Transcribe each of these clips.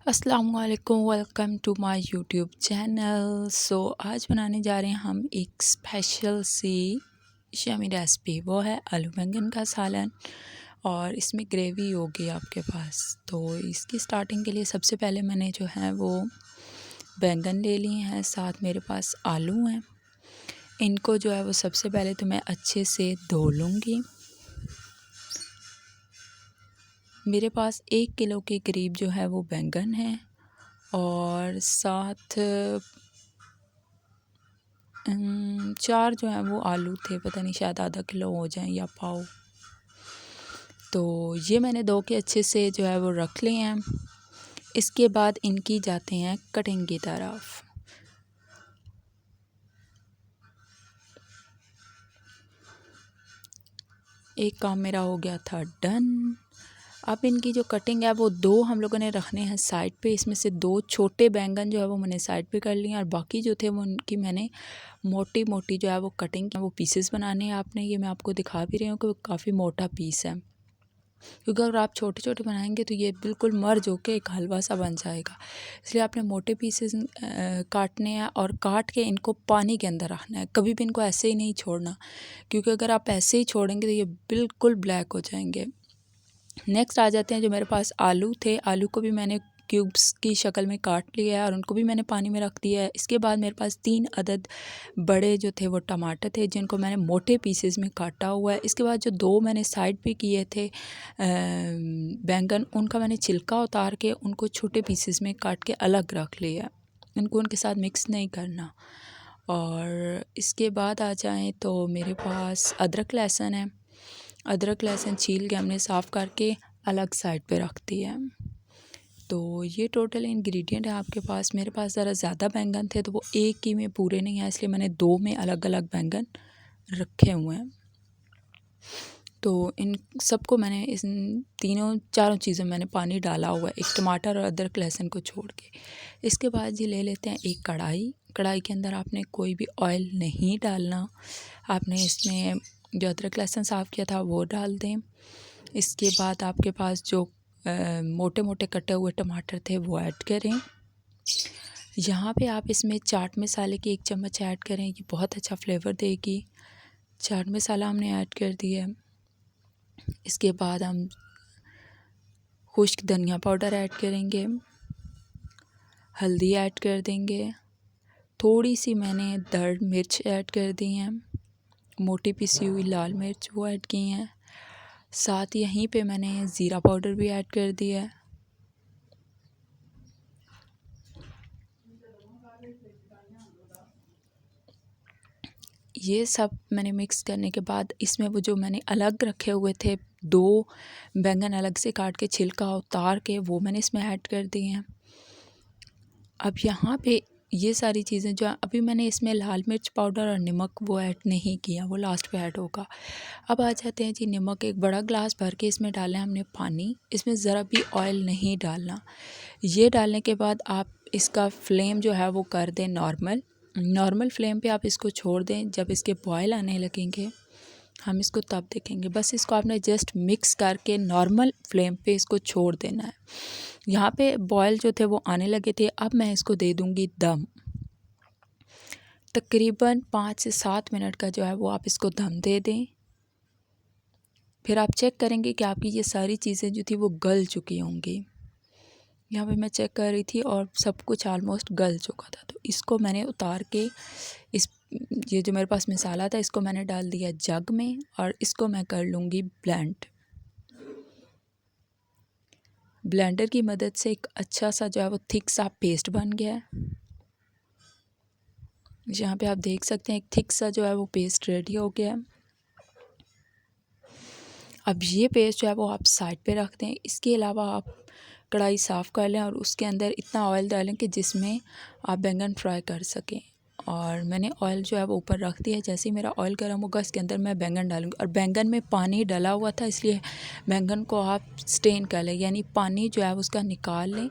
अस्सलामुअलैकुम, welcome to my YouTube channel. आज बनाने जा रहे हैं हम एक स्पेशल सी यम्मी रेसिपी। वो है आलू बैंगन का सालन और इसमें ग्रेवी होगी आपके पास। तो इसकी स्टार्टिंग के लिए सबसे पहले मैंने जो है वो बैंगन ले लिए हैं, साथ मेरे पास आलू हैं। इनको जो है वो सबसे पहले तो मैं अच्छे से धो लूँगी। मेरे पास 1 किलो के करीब जो है वो बैंगन है और साथ 4 जो है वो आलू थे, पता नहीं शायद आधा किलो हो जाएं या पाव। तो ये मैंने धो के अच्छे से जो है वो रख लिए हैं। इसके बाद इनकी जाते हैं कटिंग की तरफ। एक काम मेरा हो गया था डन। अब इनकी जो कटिंग है वो 2 हम लोगों ने रखने हैं साइड पे। इसमें से 2 छोटे बैंगन जो है वो मैंने साइड पे कर लिए और बाकी जो थे वो उनकी मैंने मोटी मोटी जो है वो कटिंग की, वो पीसेस बनाने हैं आपने। ये मैं आपको दिखा भी रही हूँ कि काफ़ी मोटा पीस है, क्योंकि अगर आप छोटे छोटे बनाएंगे तो ये बिल्कुल मर्ज होके एक हलवा सा बन जाएगा। इसलिए आपने मोटे पीसेस काटने हैं और काट के इनको पानी के अंदर रखना है। कभी भी इनको ऐसे ही नहीं छोड़ना, क्योंकि अगर आप ऐसे ही छोड़ेंगे तो ये बिल्कुल ब्लैक हो जाएंगे। नेक्स्ट आ जाते हैं जो मेरे पास आलू थे। आलू को भी मैंने क्यूब्स की शक्ल में काट लिया है और उनको भी मैंने पानी में रख दिया है। इसके बाद मेरे पास 3 अदद बड़े जो थे वो टमाटर थे, जिनको मैंने मोटे पीसेस में काटा हुआ है। इसके बाद जो 2 मैंने साइड पे किए थे बैंगन, उनका मैंने छिलका उतार के उनको छोटे पीसेस में काट के अलग रख लिया। इनको उनके साथ मिक्स नहीं करना। और इसके बाद आ जाएँ तो मेरे पास अदरक लहसुन है। अदरक लहसुन छील के हमने साफ़ करके अलग साइड पे रख दिया है। तो ये टोटल इंग्रेडिएंट है आपके पास। मेरे पास ज़रा ज़्यादा बैंगन थे तो वो एक ही में पूरे नहीं आए, इसलिए मैंने 2 में अलग अलग बैंगन रखे हुए हैं। तो इन सबको मैंने इन चारों चीज़ों में मैंने पानी डाला हुआ है, एक टमाटर और अदरक लहसुन को छोड़ के। इसके बाद ये ले लेते हैं एक कढ़ाई। कढ़ाई के अंदर आपने कोई भी ऑयल नहीं डालना। आपने इसमें जो अदरक लहसुन साफ़ किया था वो डाल दें। इसके बाद आपके पास जो मोटे मोटे कटे हुए टमाटर थे वो ऐड करें। यहाँ पे आप इसमें चाट मसाले की 1 चम्मच ऐड करें, ये बहुत अच्छा फ्लेवर देगी। चाट मसाला हमने ऐड कर दिया है। इसके बाद हम खुश्क धनिया पाउडर ऐड करेंगे, हल्दी ऐड कर देंगे, थोड़ी सी मैंने दर्द मिर्च ऐड कर दी हैं, मोटी पिसी हुई लाल मिर्च वो ऐड की हैं। साथ यहीं पे मैंने ज़ीरा पाउडर भी ऐड कर दिया है। ये सब मैंने मिक्स करने के बाद इसमें वो जो मैंने अलग रखे हुए थे 2 बैंगन अलग से काट के छिलका उतार के वो मैंने इसमें ऐड कर दिए हैं। अब यहाँ पे ये सारी चीज़ें जो अभी मैंने इसमें लाल मिर्च पाउडर और नमक वो ऐड नहीं किया, वो लास्ट पे ऐड होगा। अब आ जाते हैं जी नमक। एक बड़ा ग्लास भर के इसमें डाला है हमने पानी। इसमें ज़रा भी ऑयल नहीं डालना। ये डालने के बाद आप इसका फ्लेम जो है वो कर दें नॉर्मल फ्लेम पे आप इसको छोड़ दें। जब इसके बॉयल आने लगेंगे हम इसको तब देखेंगे। बस इसको आपने जस्ट मिक्स करके नॉर्मल फ्लेम पे इसको छोड़ देना है। यहाँ पे बॉयल जो थे वो आने लगे थे। अब मैं इसको दे दूँगी दम। तकरीबन 5 से 7 मिनट का जो है वो आप इसको दम दे दें। फिर आप चेक करेंगे कि आपकी ये सारी चीज़ें जो थी वो गल चुकी होंगी। यहाँ पे मैं चेक कर रही थी और सब कुछ ऑलमोस्ट गल चुका था। तो इसको मैंने उतार के ये जो मेरे पास मसाला था इसको मैंने डाल दिया जग में और इसको मैं कर लूँगी ब्लेंडर की मदद से। एक अच्छा सा जो है वो थिक सा पेस्ट बन गया है। यहाँ पे आप देख सकते हैं एक थिक सा जो है वो पेस्ट रेडी हो गया है। अब ये पेस्ट जो है वो आप साइड पे रख दें। इसके अलावा आप कढ़ाई साफ़ कर लें और उसके अंदर इतना ऑयल डालें कि जिसमें आप बैंगन फ्राई कर सकें। और मैंने ऑयल जो है वो ऊपर रख दिया है। जैसे ही मेरा ऑयल गर्म होगा इसके अंदर मैं बैंगन डालूँगी। और बैंगन में पानी डला हुआ था, इसलिए बैंगन को आप स्टेन कर लें, यानी पानी जो है उसका निकाल लें।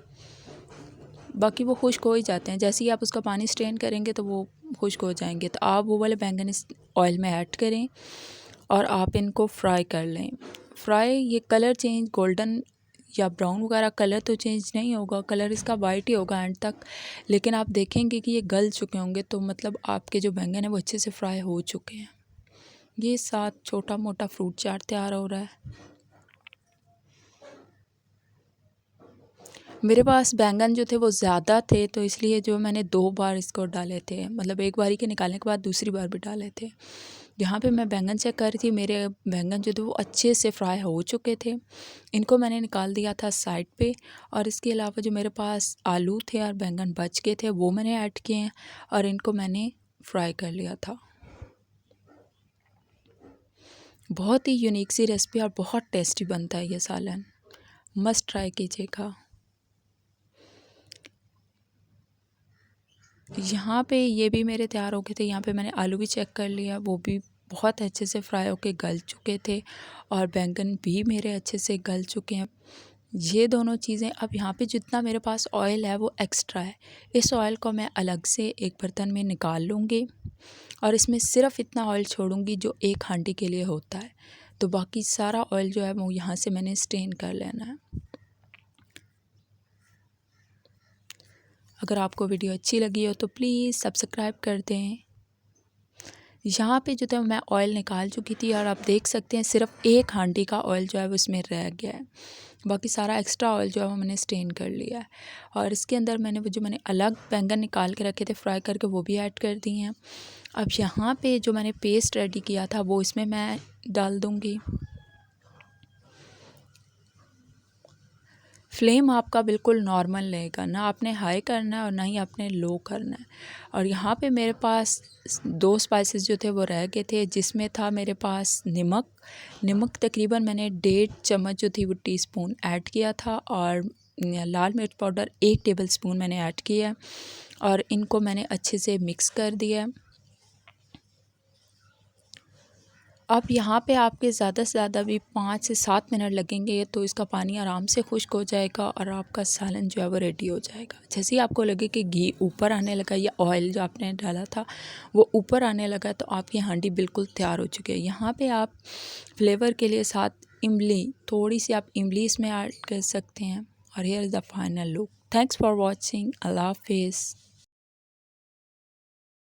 बाकी वो खुश्क हो ही जाते हैं। जैसे ही आप उसका पानी स्ट्रेन करेंगे तो वो खुश्क हो जाएंगे। तो आप वो वाले बैंगन इस ऑयल में ऐड करें और आप इनको फ्राई कर लें। फ्राई ये कलर चेंज गोल्डन या ब्राउन वगैरह कलर तो चेंज नहीं होगा, कलर इसका वाइट ही होगा एंड तक। लेकिन आप देखेंगे कि ये गल चुके होंगे, तो मतलब आपके जो बैंगन है वो अच्छे से फ्राई हो चुके हैं। ये साथ छोटा मोटा फ्रूट चाट तैयार हो रहा है। मेरे पास बैंगन जो थे वो ज़्यादा थे, तो इसलिए जो मैंने 2 बार इसको डाले थे, मतलब एक बारी के निकालने के बाद दूसरी बार भी डाले थे। यहाँ पे मैं बैंगन चेक कर रही थी, मेरे बैंगन जो थे वो अच्छे से फ्राई हो चुके थे। इनको मैंने निकाल दिया था साइड पे, और इसके अलावा जो मेरे पास आलू थे और बैंगन बच गए थे वो मैंने ऐड किए हैं और इनको मैंने फ्राई कर लिया था। बहुत ही यूनिक सी रेसिपी और बहुत टेस्टी बनता है ये सालन, मस्ट ट्राई कीजिएगा। यहाँ पे ये भी मेरे तैयार हो गए थे। यहाँ पे मैंने आलू भी चेक कर लिया, वो भी बहुत अच्छे से फ्राई होके गल चुके थे और बैंगन भी मेरे अच्छे से गल चुके हैं। ये दोनों चीज़ें, अब यहाँ पे जितना मेरे पास ऑयल है वो एक्स्ट्रा है, इस ऑयल को मैं अलग से एक बर्तन में निकाल लूँगी और इसमें सिर्फ इतना ऑयल छोड़ूंगी जो एक हांडी के लिए होता है। तो बाकी सारा ऑयल जो है वो यहाँ से मैंने स्ट्रेन कर लेना है। अगर आपको वीडियो अच्छी लगी हो तो प्लीज़ सब्सक्राइब कर दें। यहाँ पे जो था मैं ऑयल निकाल चुकी थी और आप देख सकते हैं सिर्फ एक हांडी का ऑयल जो है वो इसमें रह गया है, बाकी सारा एक्स्ट्रा ऑयल जो है वो मैंने स्ट्रेन कर लिया है। और इसके अंदर मैंने अलग बैंगन निकाल के रखे थे फ्राई करके, वो भी ऐड कर दिए हैं। अब यहाँ पे जो मैंने पेस्ट रेडी किया था वो इसमें मैं डाल दूँगी। फ्लेम आपका बिल्कुल नॉर्मल रहेगा, ना आपने हाई करना है और ना ही आपने लो करना है। और यहाँ पे मेरे पास 2 स्पाइसेस जो थे वो रह गए थे, जिसमें था मेरे पास नमक तकरीबन मैंने 1.5 चम्मच जो थी वो टीस्पून ऐड किया था, और लाल मिर्च पाउडर 1 टेबलस्पून मैंने ऐड किया और इनको मैंने अच्छे से मिक्स कर दिया। अब यहाँ पे आपके ज़्यादा से ज़्यादा भी 5 से 7 मिनट लगेंगे, तो इसका पानी आराम से खुश्क हो जाएगा और आपका सालन जो है वो रेडी हो जाएगा। जैसे ही आपको लगे कि घी ऊपर आने लगा या ऑयल जो आपने डाला था वो ऊपर आने लगा, तो आपकी हांडी बिल्कुल तैयार हो चुकी है। यहाँ पे आप फ्लेवर के लिए साथ इमली, थोड़ी सी आप इमली इसमें ऐड कर सकते हैं। और here is the final look. Thanks for watching. अल्लाह हाफिज़।